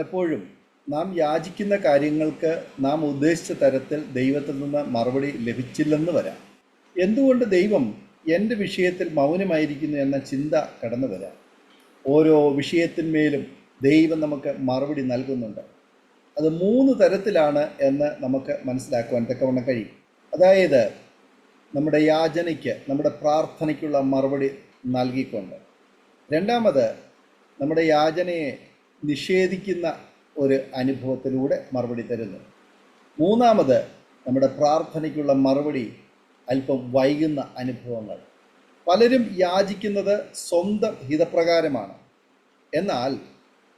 പലപ്പോഴും നാം യാചിക്കുന്ന കാര്യങ്ങൾക്ക് നാം ഉദ്ദേശിച്ച തരത്തിൽ ദൈവത്തിൽ നിന്ന് മറുപടി ലഭിച്ചില്ലെന്ന് വരാം. എന്തുകൊണ്ട് ദൈവം എൻ്റെ വിഷയത്തിൽ മൗനമായിരിക്കുന്നു എന്ന ചിന്ത കടന്നു വരാം. ഓരോ വിഷയത്തിന്മേലും ദൈവം നമുക്ക് മറുപടി നൽകുന്നുണ്ട്. അത് 3 തരത്തിലാണ് എന്ന് നമുക്ക് മനസ്സിലാക്കുവാൻ തക്കവണ്ണം കഴിയും. അതായത് നമ്മുടെ യാചനയ്ക്ക്, നമ്മുടെ പ്രാർത്ഥനയ്ക്കുള്ള മറുപടി നൽകിക്കൊണ്ട്. രണ്ടാമത്, നമ്മുടെ യാചനയെ നിഷേധിക്കുന്ന ഒരു അനുഭവത്തിലൂടെ മറുപടി തരുന്നു. മൂന്നാമത്, നമ്മുടെ പ്രാർത്ഥനയ്ക്കുള്ള മറുപടി അല്പം വൈകുന്ന അനുഭവങ്ങൾ. പലരും യാചിക്കുന്നത് സ്വന്തം ഹിതപ്രകാരമാണ്. എന്നാൽ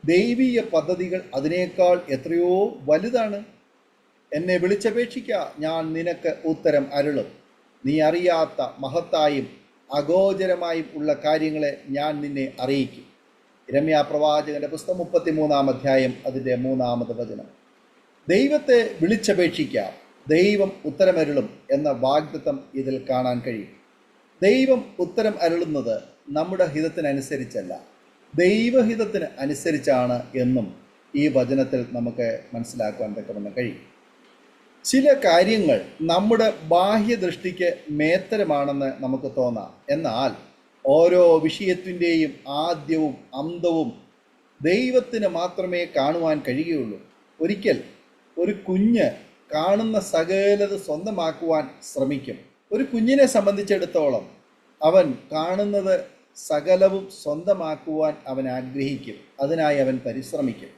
ദൈവീയ പദ്ധതികൾ അതിനേക്കാൾ എത്രയോ വലുതാണ്. എന്നെ വിളിച്ചപേക്ഷിക്ക, ഞാൻ നിനക്ക് ഉത്തരം അരുളും. നീ അറിയാത്ത മഹത്തായും അഗോചരമായും ഉള്ള കാര്യങ്ങളെ ഞാൻ നിന്നെ അറിയിക്കും. യിരെമ്യാ പ്രവാചകന്റെ പുസ്തകം 33-ാം അധ്യായം അതിൻ്റെ 3-ാമത് വചനം. ദൈവത്തെ വിളിച്ചപേക്ഷിക്കാം, ദൈവം ഉത്തരമരുളും എന്ന വാഗ്ദത്തം ഇതിൽ കാണാൻ കഴിയും. ദൈവം ഉത്തരം അരുളുന്നത് നമ്മുടെ ഹിതത്തിനനുസരിച്ചല്ല, ദൈവഹിതത്തിന് അനുസരിച്ചാണ് എന്നും ഈ വചനത്തിൽ നമുക്ക് മനസ്സിലാക്കുവാൻ തക്കവണ്ണം കഴിയും. ചില കാര്യങ്ങൾ നമ്മുടെ ബാഹ്യദൃഷ്ടിക്ക് മേത്തരമാണെന്ന് നമുക്ക് തോന്നാം. എന്നാൽ ഓരോ വിഷയത്തിൻ്റെയും ആദ്യവും അന്തവും ദൈവത്തിന് മാത്രമേ കാണുവാൻ കഴിയുകയുള്ളൂ. ഒരിക്കൽ ഒരു കുഞ്ഞ് കാണുന്ന സകലത് സ്വന്തമാക്കുവാൻ ശ്രമിക്കും. ഒരു കുഞ്ഞിനെ സംബന്ധിച്ചിടത്തോളം അവൻ കാണുന്നത് സകലവും സ്വന്തമാക്കുവാൻ അവൻ ആഗ്രഹിക്കും. അതിനായി അവൻ പരിശ്രമിക്കും.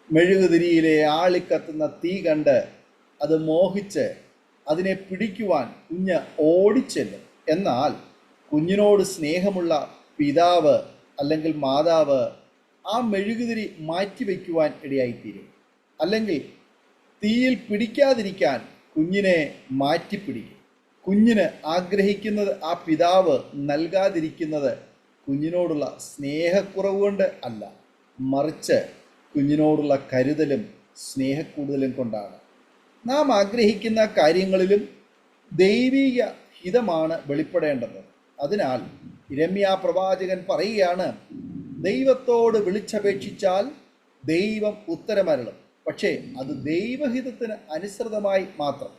മെഴുകുതിരിയിലെ ആളിക്കത്തുന്ന തീ കണ്ട് അത് മോഹിച്ച് അതിനെ പിടിക്കുവാൻ കുഞ്ഞ് ഓടിച്ചെല്ലും. എന്നാൽ കുഞ്ഞിനോട് സ്നേഹമുള്ള പിതാവ് അല്ലെങ്കിൽ മാതാവ് ആ മെഴുകുതിരി മാറ്റിവെക്കുവാൻ ഇടയായിത്തീരും. അല്ലെങ്കിൽ തീയിൽ പിടിക്കാതിരിക്കാൻ കുഞ്ഞിനെ മാറ്റിപ്പിടിക്കും. കുഞ്ഞിന് ആഗ്രഹിക്കുന്നത് ആ പിതാവ് നൽകാതിരിക്കുന്നത് കുഞ്ഞിനോടുള്ള സ്നേഹക്കുറവ് കൊണ്ട് അല്ല, മറിച്ച് കുഞ്ഞിനോടുള്ള കരുതലും സ്നേഹക്കൂടുതലും കൊണ്ടാണ്. നാം ആഗ്രഹിക്കുന്ന കാര്യങ്ങളിലും ദൈവിക ഹിതമാണ് വെളിപ്പെടേണ്ടത്. അതിനാൽ യിരെമ്യാ പ്രവാചകൻ പറയുകയാണ്, ദൈവത്തോട് വിളിച്ചപേക്ഷിച്ചാൽ ദൈവം ഉത്തരമരുളും, പക്ഷേ അത് ദൈവഹിതത്തിന് അനുസൃതമായി മാത്രം.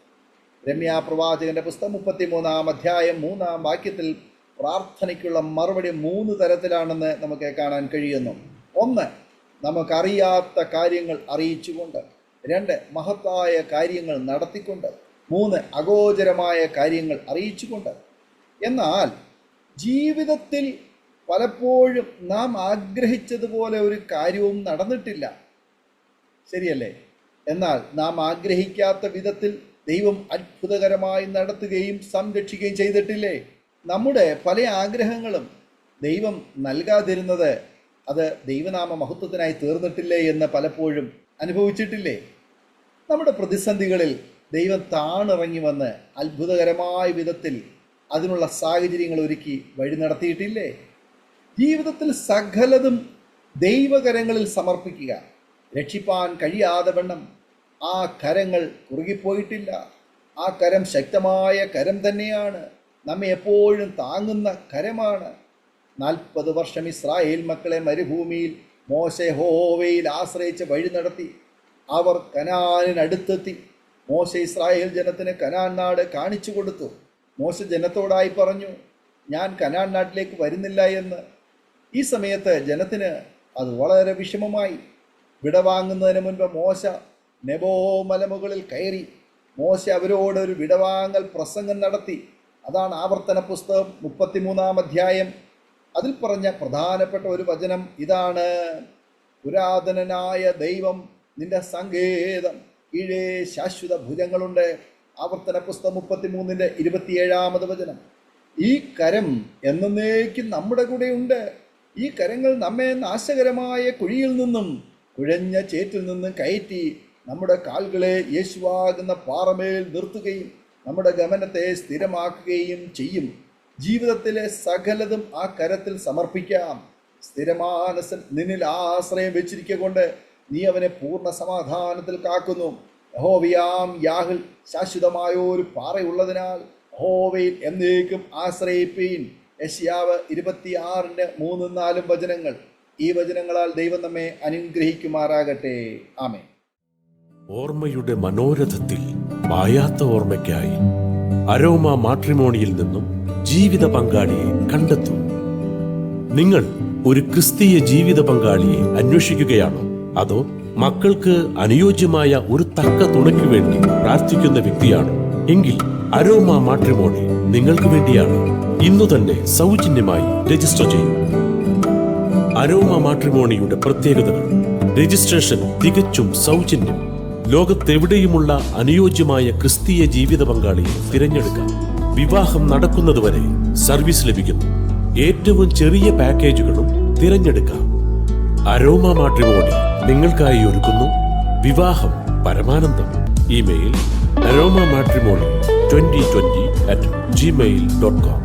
യിരെമ്യാ പ്രവാചകന്റെ പുസ്തകം 33-ാം അധ്യായം 3-ാം വാക്യത്തിൽ പ്രാർത്ഥനയ്ക്കുള്ള മറുപടി 3 തരത്തിലാണെന്ന് നമുക്ക് കാണാൻ കഴിയുന്നു. 1, നമുക്കറിയാത്ത കാര്യങ്ങൾ അറിയിച്ചുകൊണ്ട്. 2, മഹത്തായ കാര്യങ്ങൾ നടത്തിക്കൊണ്ട്. 3, അഗോചരമായ കാര്യങ്ങൾ അറിയിച്ചുകൊണ്ട്. എന്നാൽ ജീവിതത്തിൽ പലപ്പോഴും നാം ആഗ്രഹിച്ചതുപോലെ ഒരു കാര്യവും നടന്നിട്ടില്ല, ശരിയല്ലേ? എന്നാൽ നാം ആഗ്രഹിക്കാത്ത വിധത്തിൽ ദൈവം അത്ഭുതകരമായി നടത്തുകയും സംരക്ഷിക്കുകയും ചെയ്തിട്ടില്ലേ? നമ്മുടെ പല ആഗ്രഹങ്ങളും ദൈവം നൽകാതിരുന്നത് അത് ദൈവനാമ മഹത്വത്തിനായി തീർന്നിട്ടില്ലേ എന്ന് പലപ്പോഴും അനുഭവിച്ചിട്ടില്ലേ? നമ്മുടെ പ്രതിസന്ധികളിൽ ദൈവം താണിറങ്ങി വന്ന് അത്ഭുതകരമായ വിധത്തിൽ അതിനുള്ള സാഹചര്യങ്ങൾ ഒരുക്കി വഴി നടത്തിയിട്ടില്ലേ? ജീവിതത്തിൽ സകലതും ദൈവകരങ്ങളിൽ സമർപ്പിക്കുക. രക്ഷിപ്പാൻ കഴിയാതെ വണ്ണം ആ കരങ്ങൾ കുറുകിപ്പോയിട്ടില്ല. ആ കരം ശക്തമായ കരം തന്നെയാണ്, നമ്മെ എപ്പോഴും താങ്ങുന്ന കരമാണ്. 40 വർഷം ഇസ്രായേൽ മക്കളെ മരുഭൂമിയിൽ മോശെ യഹോവയിൽ ആശ്രയിച്ച് വഴി നടത്തി. അവർ കനാനിനടുത്തെത്തി. മോശെ ഇസ്രായേൽ ജനത്തിന് കനാൻ നാട് കാണിച്ചു കൊടുത്തു. മോശ ജനത്തോടായി പറഞ്ഞു, ഞാൻ കനാൻ നാട്ടിലേക്ക് വരുന്നില്ല എന്ന്. ഈ സമയത്ത് ജനത്തിന് അത് വളരെ വിഷമമായി. വിടവാങ്ങുന്നതിന് മുൻപ് മോശ നെബോ മലമുകളിൽ കയറി. മോശ അവരോട് ഒരു വിടവാങ്ങൽ പ്രസംഗം നടത്തി. അതാണ് ആവർത്തന പുസ്തകം 33-ാം അധ്യായം. അതിൽ പറഞ്ഞ പ്രധാനപ്പെട്ട ഒരു വചനം ഇതാണ്: പുരാതനനായ ദൈവം നിന്റെ സങ്കേതം, കീഴേ ശാശ്വത ഭുജങ്ങളുണ്ട്. ആവർത്തന പുസ്തകം 33-ന്റെ 27-ാമത് വചനം. ഈ കരം എന്നേക്കും നമ്മുടെ കൂടെ ഉണ്ട്. ഈ കരങ്ങൾ നമ്മെ നാശകരമായ കുഴിയിൽ നിന്നും കുഴഞ്ഞ ചേറ്റിൽ നിന്നും കയറ്റി നമ്മുടെ കാലുകളെ യേശുവാകുന്ന പാറമേൽ നിർത്തുകയും നമ്മുടെ ഗമനത്തെ സ്ഥിരമാക്കുകയും ചെയ്യും. ജീവിതത്തിലെ സകലതും ആ കരത്തിൽ സമർപ്പിക്കാം. സ്ഥിരമാനസൻ നിന്നിൽ ആശ്രയം വെച്ചിരിക്കൊണ്ട് നീ അവനെ പൂർണ്ണ സമാധാനത്തിൽ കാക്കുന്നു. യഹോവയാം യാഹിൽ ശാശ്വതമായ ഒരു പാറയുള്ളതിനാൽ യഹോവയിൽ എന്നേക്കും ആശ്രയിപ്പീൻ. യെശയ്യാവ് 26-ന്റെ 3-4 വചനങ്ങൾ. ഈ വചനങ്ങളാൽ ദൈവം നമ്മെ അനുഗ്രഹിക്കുമാറാകട്ടെ. ആമേൻ. ഓർമ്മയുടെ മനോരഥത്തിൽ മായാത്ത ഓർമ്മയ്ക്കായി അരോമ മാട്രിമോണിയിൽ നിന്നും ജീവിത പങ്കാളിയെ കണ്ടെത്തൂ. നിങ്ങൾ ഒരു ക്രിസ്തീയ ജീവിത പങ്കാളിയെ അന്വേഷിക്കുകയാണോ? അതോ മക്കൾക്ക് അനുയോജ്യമായ ഒരു തക്ക തുണയ്ക്ക് വേണ്ടി പ്രാർത്ഥിക്കുന്ന വ്യക്തിയാണോ? എങ്കിൽ അരോമ മാട്രിമോണി നിങ്ങൾക്ക് വേണ്ടിയാണ്. ഇന്നു തന്നെ സൗജന്യമായി രജിസ്റ്റർ ചെയ്യൂ. അരോമ മാട്രിമോണിയുടെ പ്രത്യേകതകൾ: രജിസ്ട്രേഷൻ തികച്ചും സൗജന്യം. ലോകത്തെവിടെയുമുള്ള അനുയോജ്യമായ ക്രിസ്തീയ ജീവിത പങ്കാളിയെ തിരഞ്ഞെടുക്കാം. വിവാഹം നടക്കുന്നതുവരെ സർവീസ് ലഭിക്കുന്നു. ഏറ്റവും ചെറിയ പാക്കേജുകളും തിരഞ്ഞെടുക്കാം. അരോമ മാട്രിമോണി നിങ്ങൾക്കായി ഒരുക്കുന്നു വിവാഹം പരമാനന്ദം. Email aroma matrimony2020@gmail.com